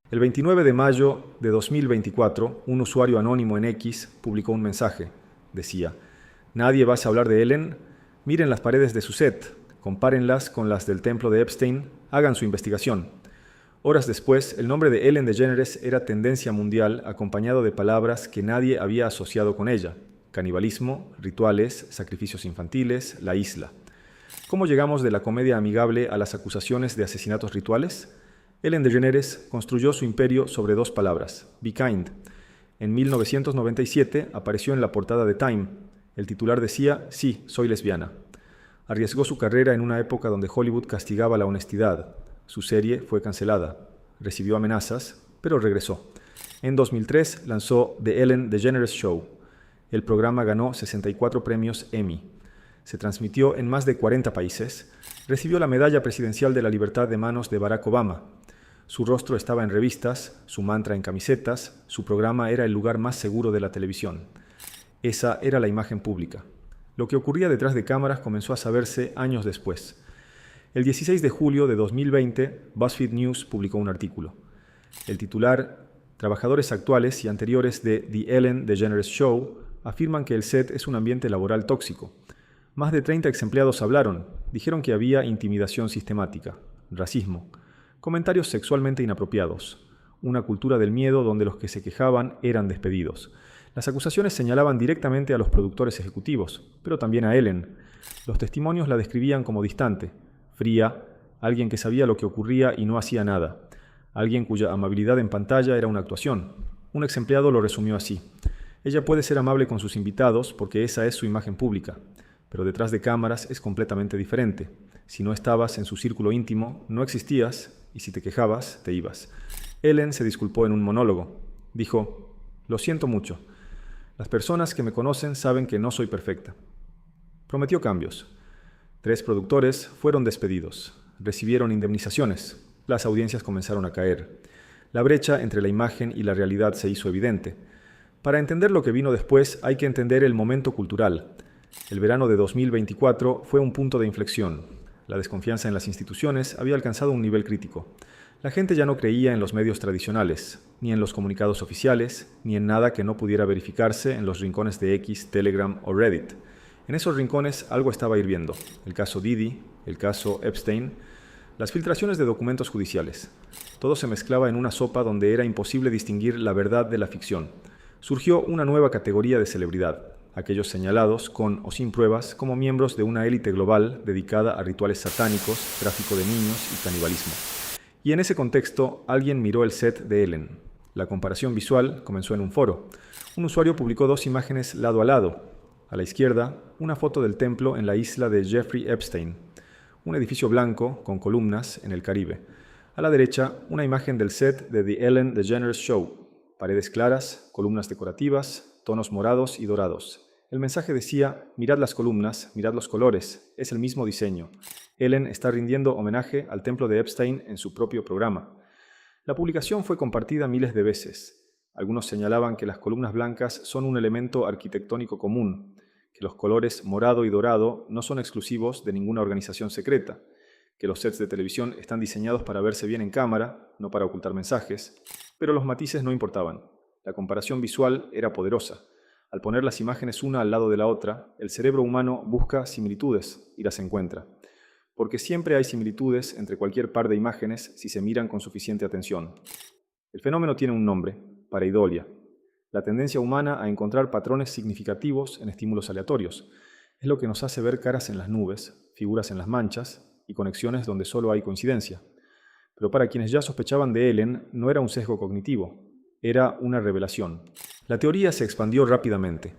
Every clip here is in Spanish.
El 29 de mayo de 2024, un usuario anónimo en X publicó un mensaje. Decía: «Nadie va a hablar de Ellen. Miren las paredes de su set, compárenlas con las del templo de Epstein, hagan su investigación». Horas después, el nombre de Ellen DeGeneres era tendencia mundial, acompañado de palabras que nadie había asociado con ella: canibalismo, rituales, sacrificios infantiles, la isla. ¿Cómo llegamos de la comedia amigable a las acusaciones de asesinatos rituales? Ellen DeGeneres construyó su imperio sobre dos palabras: be kind. En 1997 apareció en la portada de Time. El titular decía: «Sí, soy lesbiana». Arriesgó su carrera en una época donde Hollywood castigaba la honestidad. Su serie fue cancelada. Recibió amenazas, pero regresó. En 2003 lanzó The Ellen DeGeneres Show. El programa ganó 64 premios Emmy. Se transmitió en más de 40 países. Recibió la Medalla Presidencial de la Libertad de manos de Barack Obama. Su rostro estaba en revistas, su mantra en camisetas, su programa era el lugar más seguro de la televisión. Esa era la imagen pública. Lo que ocurría detrás de cámaras comenzó a saberse años después. El 16 de julio de 2020, BuzzFeed News publicó un artículo. El titular: «Trabajadores actuales y anteriores de The Ellen DeGeneres Show afirman que el set es un ambiente laboral tóxico». Más de 30 exempleados hablaron. Dijeron que había intimidación sistemática, racismo, comentarios sexualmente inapropiados, una cultura del miedo donde los que se quejaban eran despedidos. Las acusaciones señalaban directamente a los productores ejecutivos, pero también a Ellen. Los testimonios la describían como distante, fría, alguien que sabía lo que ocurría y no hacía nada, alguien cuya amabilidad en pantalla era una actuación. Un exempleado lo resumió así: «Ella puede ser amable con sus invitados porque esa es su imagen pública, pero detrás de cámaras es completamente diferente. Si no estabas en su círculo íntimo, no existías, y si te quejabas, te ibas». Ellen se disculpó en un monólogo. Dijo: «Lo siento mucho. Las personas que me conocen saben que no soy perfecta». Prometió cambios. 3 productores fueron despedidos. Recibieron indemnizaciones. Las audiencias comenzaron a caer. La brecha entre la imagen y la realidad se hizo evidente. Para entender lo que vino después, hay que entender el momento cultural. El verano de 2024 fue un punto de inflexión. La desconfianza en las instituciones había alcanzado un nivel crítico. La gente ya no creía en los medios tradicionales, ni en los comunicados oficiales, ni en nada que no pudiera verificarse en los rincones de X, Telegram o Reddit. En esos rincones algo estaba hirviendo: el caso Didi, el caso Epstein, las filtraciones de documentos judiciales. Todo se mezclaba en una sopa donde era imposible distinguir la verdad de la ficción. Surgió una nueva categoría de celebridad: aquellos señalados, con o sin pruebas, como miembros de una élite global dedicada a rituales satánicos, tráfico de niños y canibalismo. Y en ese contexto, alguien miró el set de Ellen. La comparación visual comenzó en un foro. Un usuario publicó 2 imágenes lado a lado. A la izquierda, una foto del templo en la isla de Jeffrey Epstein, un edificio blanco con columnas en el Caribe. A la derecha, una imagen del set de The Ellen DeGeneres Show: paredes claras, columnas decorativas, tonos morados y dorados. El mensaje decía: «Mirad las columnas, mirad los colores, es el mismo diseño. Ellen está rindiendo homenaje al templo de Epstein en su propio programa». La publicación fue compartida miles de veces. Algunos señalaban que las columnas blancas son un elemento arquitectónico común, que los colores morado y dorado no son exclusivos de ninguna organización secreta, que los sets de televisión están diseñados para verse bien en cámara, no para ocultar mensajes, pero los matices no importaban. La comparación visual era poderosa. Al poner las imágenes una al lado de la otra, el cerebro humano busca similitudes y las encuentra. Porque siempre hay similitudes entre cualquier par de imágenes si se miran con suficiente atención. El fenómeno tiene un nombre: pareidolia. La tendencia humana a encontrar patrones significativos en estímulos aleatorios. Es lo que nos hace ver caras en las nubes, figuras en las manchas y conexiones donde solo hay coincidencia. Pero para quienes ya sospechaban de Ellen, no era un sesgo cognitivo, era una revelación. La teoría se expandió rápidamente.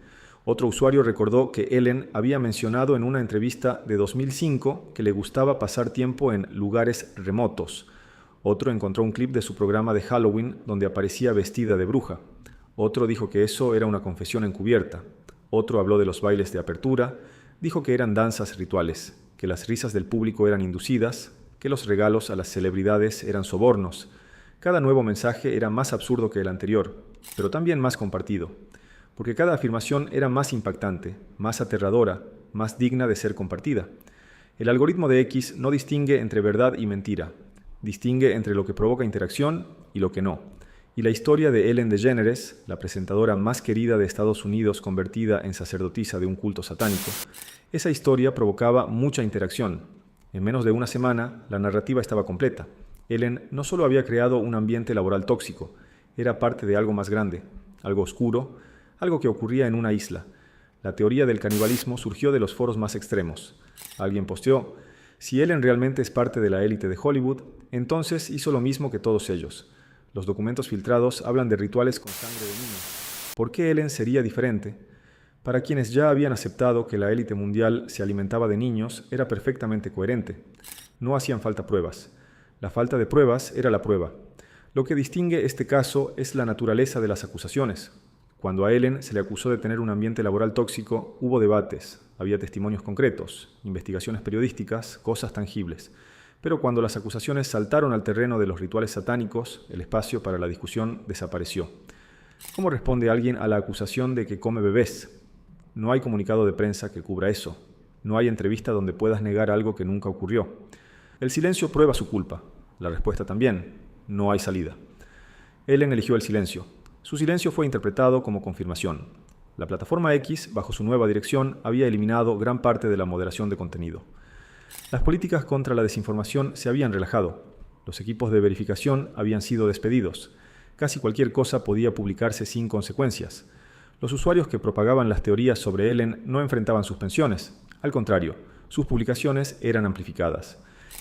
Otro usuario recordó que Ellen había mencionado en una entrevista de 2005 que le gustaba pasar tiempo en lugares remotos. Otro encontró un clip de su programa de Halloween donde aparecía vestida de bruja. Otro dijo que eso era una confesión encubierta. Otro habló de los bailes de apertura, dijo que eran danzas rituales, que las risas del público eran inducidas, que los regalos a las celebridades eran sobornos. Cada nuevo mensaje era más absurdo que el anterior, pero también más compartido, porque cada afirmación era más impactante, más aterradora, más digna de ser compartida. El algoritmo de X no distingue entre verdad y mentira, distingue entre lo que provoca interacción y lo que no. Y la historia de Ellen DeGeneres, la presentadora más querida de Estados Unidos convertida en sacerdotisa de un culto satánico, esa historia provocaba mucha interacción. En menos de una semana, la narrativa estaba completa. Ellen no solo había creado un ambiente laboral tóxico, era parte de algo más grande, algo oscuro, algo que ocurría en una isla. La teoría del canibalismo surgió de los foros más extremos. Alguien posteó: si Ellen realmente es parte de la élite de Hollywood, entonces hizo lo mismo que todos ellos. Los documentos filtrados hablan de rituales con sangre de niños. ¿Por qué Ellen sería diferente? Para quienes ya habían aceptado que la élite mundial se alimentaba de niños, era perfectamente coherente. No hacían falta pruebas. La falta de pruebas era la prueba. Lo que distingue este caso es la naturaleza de las acusaciones. Cuando a Ellen se le acusó de tener un ambiente laboral tóxico, hubo debates, había testimonios concretos, investigaciones periodísticas, cosas tangibles. Pero cuando las acusaciones saltaron al terreno de los rituales satánicos, el espacio para la discusión desapareció. ¿Cómo responde alguien a la acusación de que come bebés? No hay comunicado de prensa que cubra eso. No hay entrevista donde puedas negar algo que nunca ocurrió. El silencio prueba su culpa. La respuesta también. No hay salida. Ellen eligió el silencio. Su silencio fue interpretado como confirmación. La plataforma X, bajo su nueva dirección, había eliminado gran parte de la moderación de contenido. Las políticas contra la desinformación se habían relajado. Los equipos de verificación habían sido despedidos. Casi cualquier cosa podía publicarse sin consecuencias. Los usuarios que propagaban las teorías sobre Ellen no enfrentaban suspensiones. Al contrario, sus publicaciones eran amplificadas.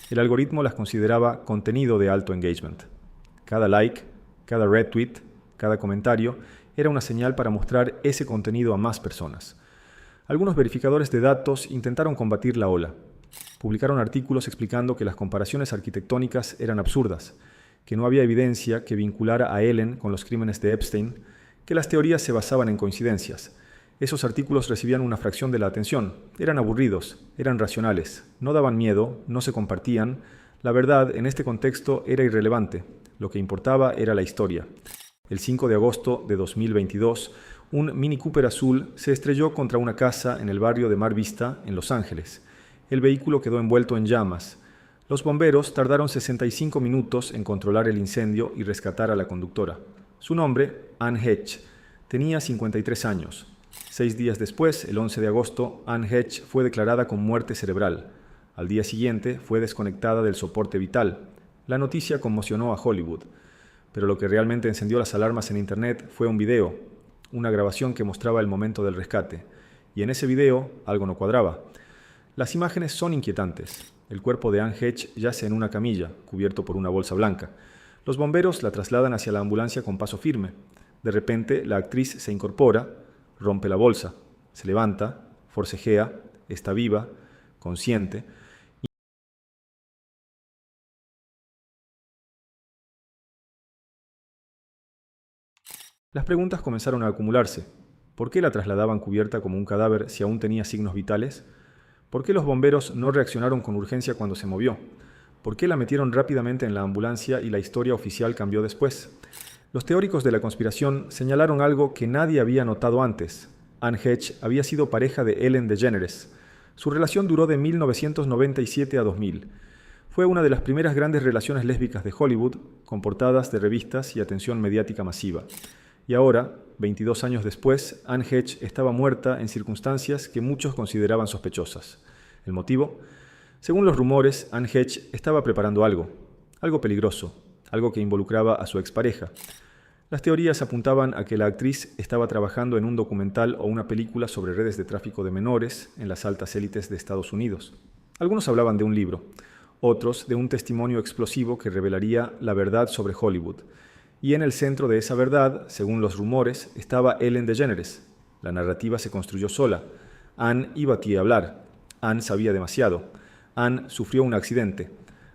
El algoritmo las consideraba contenido de alto engagement. Cada like, cada retweet, cada comentario era una señal para mostrar ese contenido a más personas. Algunos verificadores de datos intentaron combatir la ola. Publicaron artículos explicando que las comparaciones arquitectónicas eran absurdas, que no había evidencia que vinculara a Ellen con los crímenes de Epstein, que las teorías se basaban en coincidencias. Esos artículos recibían una fracción de la atención, eran aburridos, eran racionales, no daban miedo, no se compartían. La verdad, en este contexto, era irrelevante. Lo que importaba era la historia. El 5 de agosto de 2022, un Mini Cooper azul se estrelló contra una casa en el barrio de Mar Vista, en Los Ángeles. El vehículo quedó envuelto en llamas. Los bomberos tardaron 65 minutos en controlar el incendio y rescatar a la conductora. Su nombre, Anne Hedge, tenía 53 años. 6 días después, el 11 de agosto, Anne Hedge fue declarada con muerte cerebral. Al día siguiente, fue desconectada del soporte vital. La noticia conmocionó a Hollywood. Pero lo que realmente encendió las alarmas en Internet fue un video, una grabación que mostraba el momento del rescate. Y en ese video, algo no cuadraba. Las imágenes son inquietantes. El cuerpo de Anne Hedge yace en una camilla, cubierto por una bolsa blanca. Los bomberos la trasladan hacia la ambulancia con paso firme. De repente, la actriz se incorpora, rompe la bolsa, se levanta, forcejea, está viva, consciente. Las preguntas comenzaron a acumularse. ¿Por qué la trasladaban cubierta como un cadáver si aún tenía signos vitales? ¿Por qué los bomberos no reaccionaron con urgencia cuando se movió? ¿Por qué la metieron rápidamente en la ambulancia y la historia oficial cambió después? Los teóricos de la conspiración señalaron algo que nadie había notado antes. Anne Hedge había sido pareja de Ellen DeGeneres. Su relación duró de 1997 a 2000. Fue una de las primeras grandes relaciones lésbicas de Hollywood, con portadas de revistas y atención mediática masiva. Y ahora, 22 años después, Anne Hedge estaba muerta en circunstancias que muchos consideraban sospechosas. ¿El motivo? Según los rumores, Anne Hedge estaba preparando algo peligroso, algo que involucraba a su expareja. Las teorías apuntaban a que la actriz estaba trabajando en un documental o una película sobre redes de tráfico de menores en las altas élites de Estados Unidos. Algunos hablaban de un libro, otros de un testimonio explosivo que revelaría la verdad sobre Hollywood. Y en el centro de esa verdad, según los rumores, estaba Ellen DeGeneres. La narrativa se construyó sola. Anne iba a ti a hablar. Anne sabía demasiado. Anne sufrió un accidente.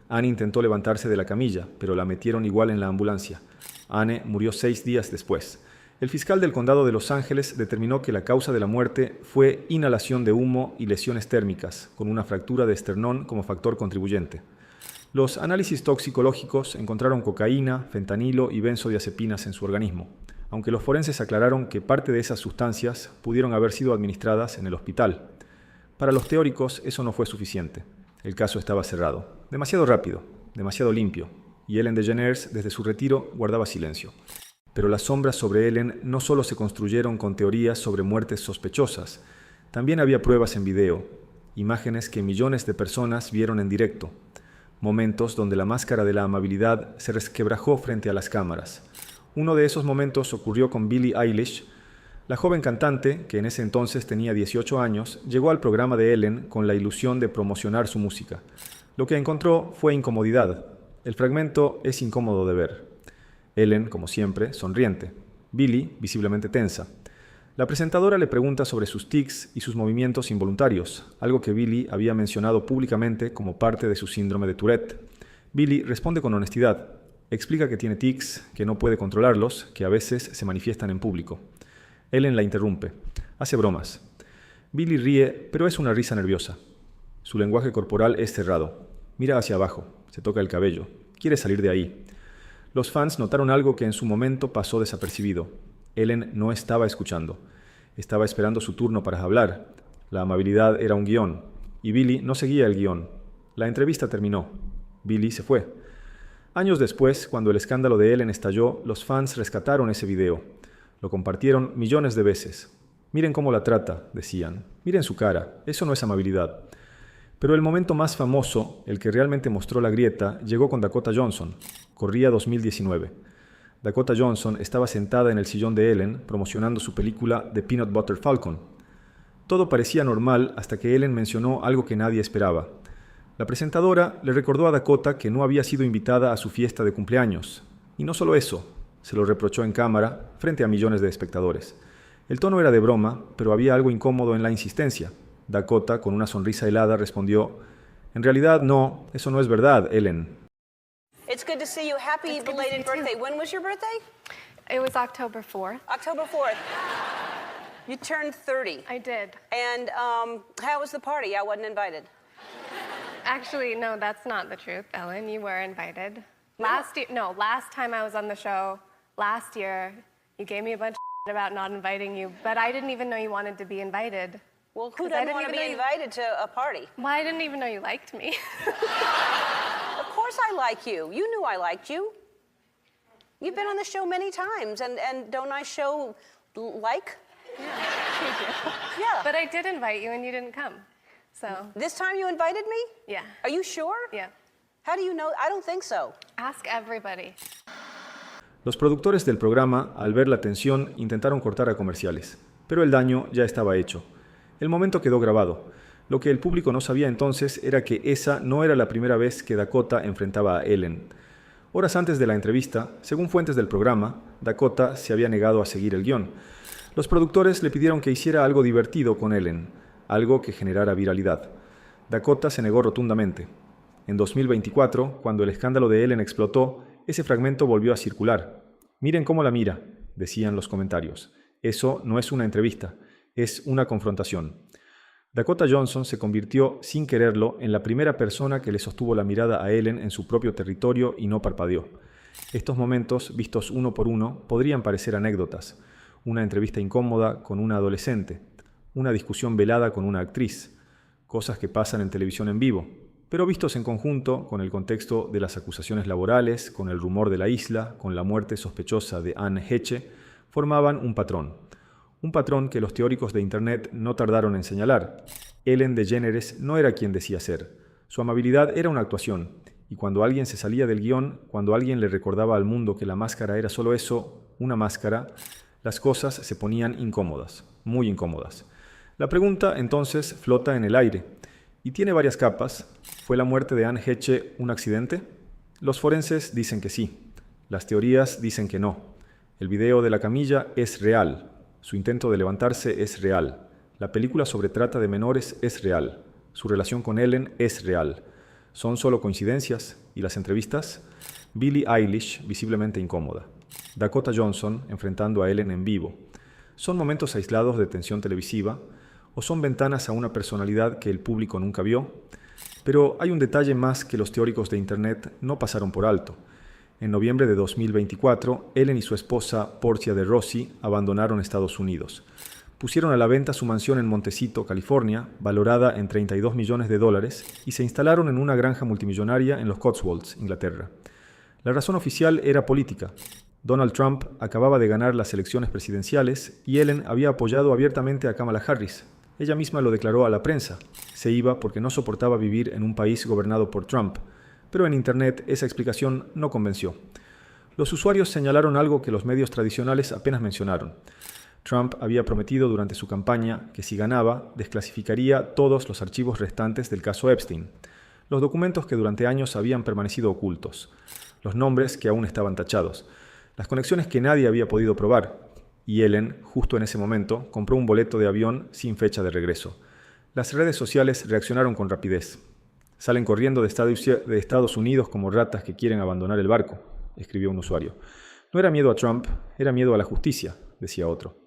Anne intentó levantarse de la camilla, pero la metieron igual en la ambulancia. Anne murió 6 días después. El fiscal del condado de Los Ángeles determinó que la causa de la muerte fue inhalación de humo y lesiones térmicas, con una fractura de esternón como factor contribuyente. Los análisis toxicológicos encontraron cocaína, fentanilo y benzodiazepinas en su organismo, aunque los forenses aclararon que parte de esas sustancias pudieron haber sido administradas en el hospital. Para los teóricos eso no fue suficiente. El caso estaba cerrado. Demasiado rápido, demasiado limpio. y Ellen DeGeneres, desde su retiro, guardaba silencio. Pero las sombras sobre Ellen no solo se construyeron con teorías sobre muertes sospechosas, también había pruebas en video, imágenes que millones de personas vieron en directo, momentos donde la máscara de la amabilidad se resquebrajó frente a las cámaras. Uno de esos momentos ocurrió con Billie Eilish. La joven cantante, que en ese entonces tenía 18 años, llegó al programa de Ellen con la ilusión de promocionar su música. Lo que encontró fue incomodidad. El fragmento es incómodo de ver. Ellen, como siempre, sonriente. Billie, visiblemente tensa. La presentadora le pregunta sobre sus tics y sus movimientos involuntarios, algo que Billie había mencionado públicamente como parte de su síndrome de Tourette. Billie responde con honestidad. Explica que tiene tics, que no puede controlarlos, que a veces se manifiestan en público. Ellen la interrumpe. Hace bromas. Billie ríe, pero es una risa nerviosa. Su lenguaje corporal es cerrado. Mira hacia abajo, se toca el cabello. Quiere salir de ahí. Los fans notaron algo que en su momento pasó desapercibido. Ellen no estaba escuchando. Estaba esperando su turno para hablar. La amabilidad era un guión, y Billie no seguía el guión. La entrevista terminó. Billie se fue. Años después, cuando el escándalo de Ellen estalló, los fans rescataron ese video. Lo compartieron millones de veces. Miren cómo la trata, decían. Miren su cara. Eso no es amabilidad. Pero el momento más famoso, el que realmente mostró la grieta, llegó con Dakota Johnson. Corría 2019. Dakota Johnson estaba sentada en el sillón de Ellen promocionando su película The Peanut Butter Falcon. Todo parecía normal hasta que Ellen mencionó algo que nadie esperaba. La presentadora le recordó a Dakota que no había sido invitada a su fiesta de cumpleaños. Y no solo eso, se lo reprochó en cámara frente a millones de espectadores. El tono era de broma, pero había algo incómodo en la insistencia. Dakota, con una sonrisa helada, respondió, «En realidad no, eso no es verdad, Ellen». It's good to see you. Happy belated birthday. When was your birthday? It was October 4th. October 4th. You turned 30. I did. And how was the party? I wasn't invited. Actually, no, that's not the truth, Ellen. You were invited. Last time I was on the show, last year, you gave me a bunch of about not inviting you, but I didn't even know you wanted to be invited. Well, who doesn't want to be invited to a party? Well, I didn't even know you liked me. Of course I like you. You knew I liked you. You've been on the show many times, and don't I show like? Yeah, you do. Yeah. But I did invite you, and you didn't come. So. This time you invited me? Yeah. Are you sure? Yeah. How do you know? I don't think so. Ask everybody. Los productores del programa, al ver la tensión, intentaron cortar a comerciales, pero el daño ya estaba hecho. El momento quedó grabado. Lo que el público no sabía entonces era que esa no era la primera vez que Dakota enfrentaba a Ellen. Horas antes de la entrevista, según fuentes del programa, Dakota se había negado a seguir el guión. Los productores le pidieron que hiciera algo divertido con Ellen, algo que generara viralidad. Dakota se negó rotundamente. En 2024, cuando el escándalo de Ellen explotó, ese fragmento volvió a circular. «Miren cómo la mira», decían los comentarios. «Eso no es una entrevista, es una confrontación». Dakota Johnson se convirtió, sin quererlo, en la primera persona que le sostuvo la mirada a Ellen en su propio territorio y no parpadeó. Estos momentos, vistos uno por uno, podrían parecer anécdotas. Una entrevista incómoda con una adolescente, una discusión velada con una actriz, cosas que pasan en televisión en vivo, pero vistos en conjunto con el contexto de las acusaciones laborales, con el rumor de la isla, con la muerte sospechosa de Anne Heche, formaban un patrón. Un patrón que los teóricos de Internet no tardaron en señalar. Ellen DeGeneres no era quien decía ser. Su amabilidad era una actuación, y cuando alguien se salía del guión, cuando alguien le recordaba al mundo que la máscara era solo eso, una máscara, las cosas se ponían incómodas, muy incómodas. La pregunta, entonces, flota en el aire, y tiene varias capas. ¿Fue la muerte de Anne Heche un accidente? Los forenses dicen que sí. Las teorías dicen que no. El video de la camilla es real. Su intento de levantarse es real. La película sobre trata de menores es real. Su relación con Ellen es real. ¿Son solo coincidencias? ¿Y las entrevistas? Billie Eilish, visiblemente incómoda. Dakota Johnson, enfrentando a Ellen en vivo. ¿Son momentos aislados de tensión televisiva? ¿O son ventanas a una personalidad que el público nunca vio? Pero hay un detalle más que los teóricos de Internet no pasaron por alto. En noviembre de 2024, Ellen y su esposa, Portia de Rossi, abandonaron Estados Unidos. Pusieron a la venta su mansión en Montecito, California, valorada en $32 millones, y se instalaron en una granja multimillonaria en los Cotswolds, Inglaterra. La razón oficial era política. Donald Trump acababa de ganar las elecciones presidenciales y Ellen había apoyado abiertamente a Kamala Harris. Ella misma lo declaró a la prensa. Se iba porque no soportaba vivir en un país gobernado por Trump. Pero en Internet esa explicación no convenció. Los usuarios señalaron algo que los medios tradicionales apenas mencionaron. Trump había prometido durante su campaña que si ganaba, desclasificaría todos los archivos restantes del caso Epstein, los documentos que durante años habían permanecido ocultos, los nombres que aún estaban tachados, las conexiones que nadie había podido probar. Y Ellen, justo en ese momento, compró un boleto de avión sin fecha de regreso. Las redes sociales reaccionaron con rapidez. Salen corriendo de Estados Unidos como ratas que quieren abandonar el barco, escribió un usuario. No era miedo a Trump, era miedo a la justicia, decía otro.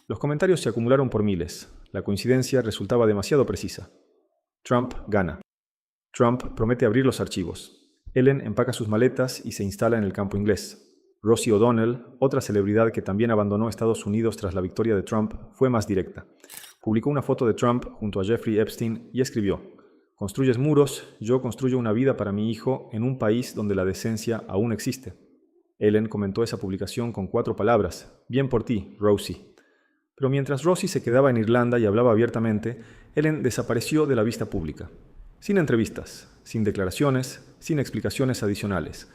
Los comentarios se acumularon por miles. La coincidencia resultaba demasiado precisa. Trump gana. Trump promete abrir los archivos. Ellen empaca sus maletas y se instala en el campo inglés. Rosie O'Donnell, otra celebridad que también abandonó Estados Unidos tras la victoria de Trump, fue más directa. Publicó una foto de Trump junto a Jeffrey Epstein y escribió: «Construyes muros, yo construyo una vida para mi hijo en un país donde la decencia aún existe». Ellen comentó esa publicación con 4 palabras: «Bien por ti, Rosie». Pero mientras Rosie se quedaba en Irlanda y hablaba abiertamente, Ellen desapareció de la vista pública. Sin entrevistas, sin declaraciones, sin explicaciones adicionales.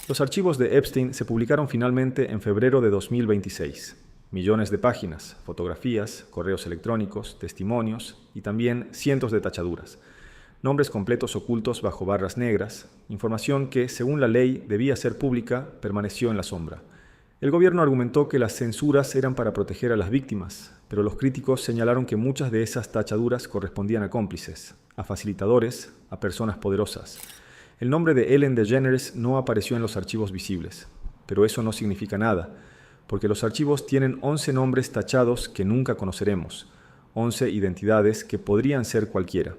Los archivos de Epstein se publicaron finalmente en febrero de 2026. Millones de páginas, fotografías, correos electrónicos, testimonios y también cientos de tachaduras. Nombres completos ocultos bajo barras negras, información que, según la ley, debía ser pública, permaneció en la sombra. El gobierno argumentó que las censuras eran para proteger a las víctimas, pero los críticos señalaron que muchas de esas tachaduras correspondían a cómplices, a facilitadores, a personas poderosas. El nombre de Ellen DeGeneres no apareció en los archivos visibles, pero eso no significa nada, porque los archivos tienen 11 nombres tachados que nunca conoceremos, 11 identidades que podrían ser cualquiera.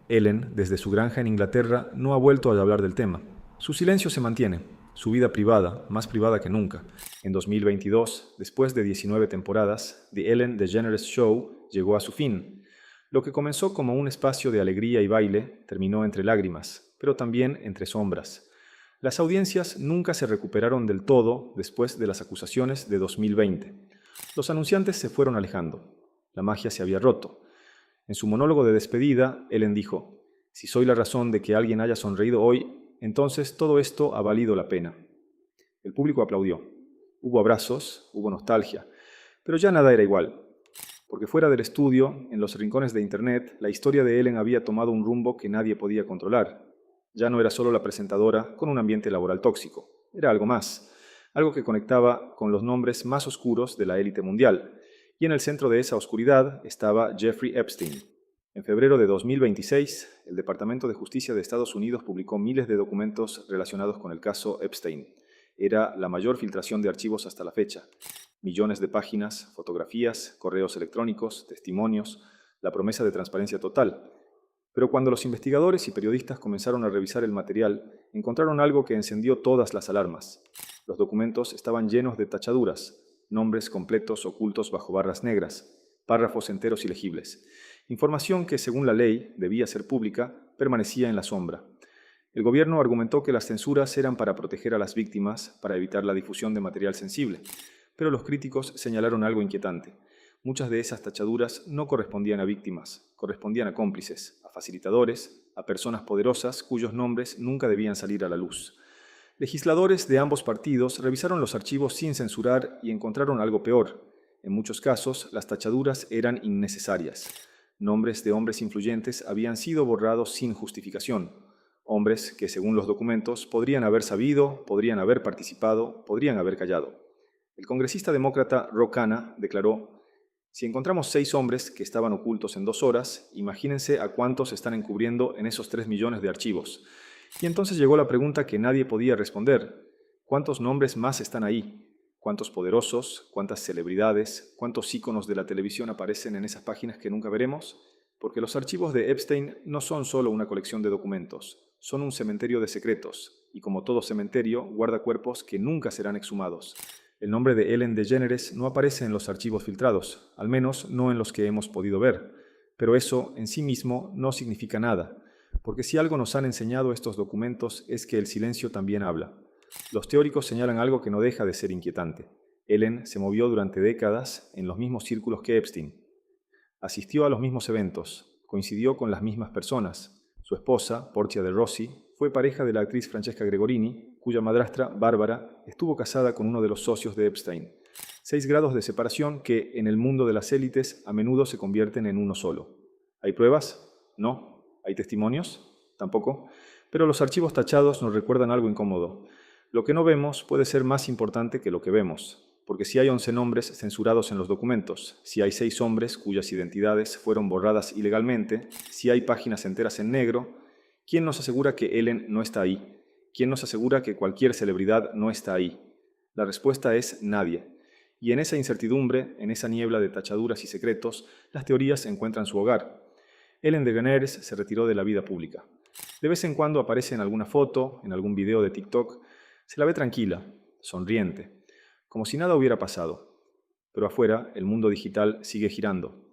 Ellen, desde su granja en Inglaterra, no ha vuelto a hablar del tema. Su silencio se mantiene, su vida privada, más privada que nunca. En 2022, después de 19 temporadas, The Ellen DeGeneres Show llegó a su fin. Lo que comenzó como un espacio de alegría y baile terminó entre lágrimas, pero también entre sombras. Las audiencias nunca se recuperaron del todo después de las acusaciones de 2020. Los anunciantes se fueron alejando. La magia se había roto. En su monólogo de despedida, Ellen dijo: «Si soy la razón de que alguien haya sonreído hoy, entonces todo esto ha valido la pena». El público aplaudió. Hubo abrazos, hubo nostalgia, pero ya nada era igual. Porque fuera del estudio, en los rincones de Internet, la historia de Ellen había tomado un rumbo que nadie podía controlar. Ya no era solo la presentadora con un ambiente laboral tóxico. Era algo más, algo que conectaba con los nombres más oscuros de la élite mundial. Y en el centro de esa oscuridad estaba Jeffrey Epstein. En febrero de 2026, el Departamento de Justicia de Estados Unidos publicó miles de documentos relacionados con el caso Epstein. Era la mayor filtración de archivos hasta la fecha. Millones de páginas, fotografías, correos electrónicos, testimonios, la promesa de transparencia total. Pero cuando los investigadores y periodistas comenzaron a revisar el material, encontraron algo que encendió todas las alarmas. Los documentos estaban llenos de tachaduras, nombres completos ocultos bajo barras negras, párrafos enteros ilegibles. Información que, según la ley, debía ser pública, permanecía en la sombra. El gobierno argumentó que las censuras eran para proteger a las víctimas, para evitar la difusión de material sensible. Pero los críticos señalaron algo inquietante. Muchas de esas tachaduras no correspondían a víctimas, correspondían a cómplices, a facilitadores, a personas poderosas cuyos nombres nunca debían salir a la luz. Legisladores de ambos partidos revisaron los archivos sin censurar y encontraron algo peor. En muchos casos, las tachaduras eran innecesarias. Nombres de hombres influyentes habían sido borrados sin justificación. Hombres que, según los documentos, podrían haber sabido, podrían haber participado, podrían haber callado. El congresista demócrata Ro Khanna declaró: «Si encontramos 6 hombres que estaban ocultos en 2 horas, imagínense a cuántos están encubriendo en esos 3 millones de archivos». Y entonces llegó la pregunta que nadie podía responder: ¿cuántos nombres más están ahí? ¿Cuántos poderosos, cuántas celebridades, cuántos íconos de la televisión aparecen en esas páginas que nunca veremos? Porque los archivos de Epstein no son solo una colección de documentos, son un cementerio de secretos, y como todo cementerio, guarda cuerpos que nunca serán exhumados. El nombre de Ellen DeGeneres no aparece en los archivos filtrados, al menos no en los que hemos podido ver. Pero eso en sí mismo no significa nada, porque si algo nos han enseñado estos documentos es que el silencio también habla. Los teóricos señalan algo que no deja de ser inquietante. Ellen se movió durante décadas en los mismos círculos que Epstein. Asistió a los mismos eventos, coincidió con las mismas personas. Su esposa, Portia de Rossi, fue pareja de la actriz Francesca Gregorini, cuya madrastra, Bárbara, estuvo casada con uno de los socios de Epstein. 6 grados de separación que, en el mundo de las élites, a menudo se convierten en uno solo. ¿Hay pruebas? No. ¿Hay testimonios? Tampoco. Pero los archivos tachados nos recuerdan algo incómodo. Lo que no vemos puede ser más importante que lo que vemos. Porque si hay 11 nombres censurados en los documentos, si hay 6 hombres cuyas identidades fueron borradas ilegalmente, si hay páginas enteras en negro, ¿quién nos asegura que Ellen no está ahí? ¿Quién nos asegura que cualquier celebridad no está ahí? La respuesta es nadie. Y en esa incertidumbre, en esa niebla de tachaduras y secretos, las teorías encuentran su hogar. Ellen DeGeneres se retiró de la vida pública. De vez en cuando aparece en alguna foto, en algún video de TikTok. Se la ve tranquila, sonriente, como si nada hubiera pasado. Pero afuera, el mundo digital sigue girando.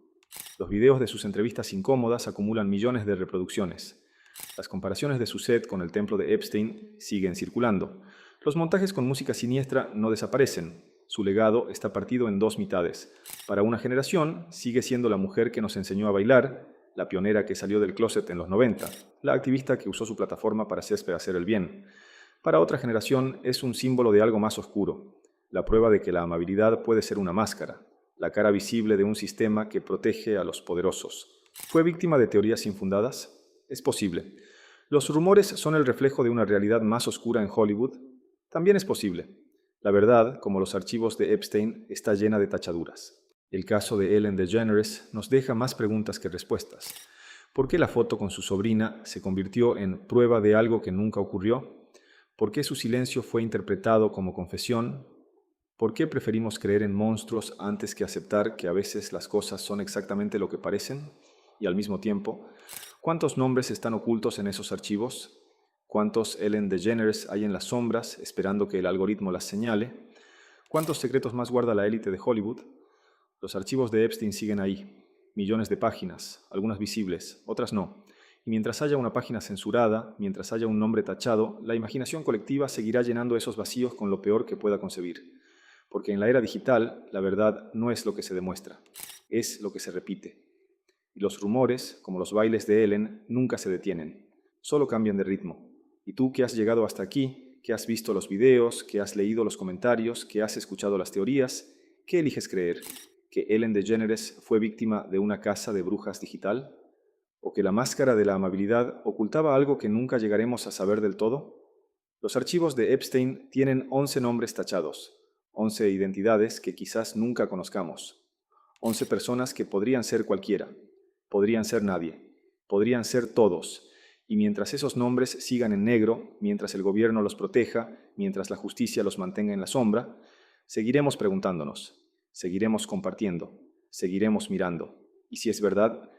Los videos de sus entrevistas incómodas acumulan millones de reproducciones. Las comparaciones de su set con el templo de Epstein siguen circulando. Los montajes con música siniestra no desaparecen. Su legado está partido en 2 mitades. Para una generación, sigue siendo la mujer que nos enseñó a bailar, la pionera que salió del closet en los 90, la activista que usó su plataforma para hacer el bien. Para otra generación, es un símbolo de algo más oscuro. La prueba de que la amabilidad puede ser una máscara, la cara visible de un sistema que protege a los poderosos. ¿Fue víctima de teorías infundadas? Es posible. ¿Los rumores son el reflejo de una realidad más oscura en Hollywood? También es posible. La verdad, como los archivos de Epstein, está llena de tachaduras. El caso de Ellen DeGeneres nos deja más preguntas que respuestas. ¿Por qué la foto con su sobrina se convirtió en prueba de algo que nunca ocurrió? ¿Por qué su silencio fue interpretado como confesión? ¿Por qué preferimos creer en monstruos antes que aceptar que a veces las cosas son exactamente lo que parecen? Y al mismo tiempo, ¿cuántos nombres están ocultos en esos archivos? ¿Cuántos Ellen DeGeneres hay en las sombras esperando que el algoritmo las señale? ¿Cuántos secretos más guarda la élite de Hollywood? Los archivos de Epstein siguen ahí. Millones de páginas, algunas visibles, otras no. Y mientras haya una página censurada, mientras haya un nombre tachado, la imaginación colectiva seguirá llenando esos vacíos con lo peor que pueda concebir. Porque en la era digital, la verdad no es lo que se demuestra, es lo que se repite. Y los rumores, como los bailes de Ellen, nunca se detienen, solo cambian de ritmo. Y tú que has llegado hasta aquí, que has visto los videos, que has leído los comentarios, que has escuchado las teorías, ¿qué eliges creer? ¿Que Ellen DeGeneres fue víctima de una caza de brujas digital? ¿O que la máscara de la amabilidad ocultaba algo que nunca llegaremos a saber del todo? Los archivos de Epstein tienen 11 nombres tachados, 11 identidades que quizás nunca conozcamos, 11 personas que podrían ser cualquiera, podrían ser nadie, podrían ser todos, y mientras esos nombres sigan en negro, mientras el gobierno los proteja, mientras la justicia los mantenga en la sombra, seguiremos preguntándonos, seguiremos compartiendo, seguiremos mirando, y si es verdad,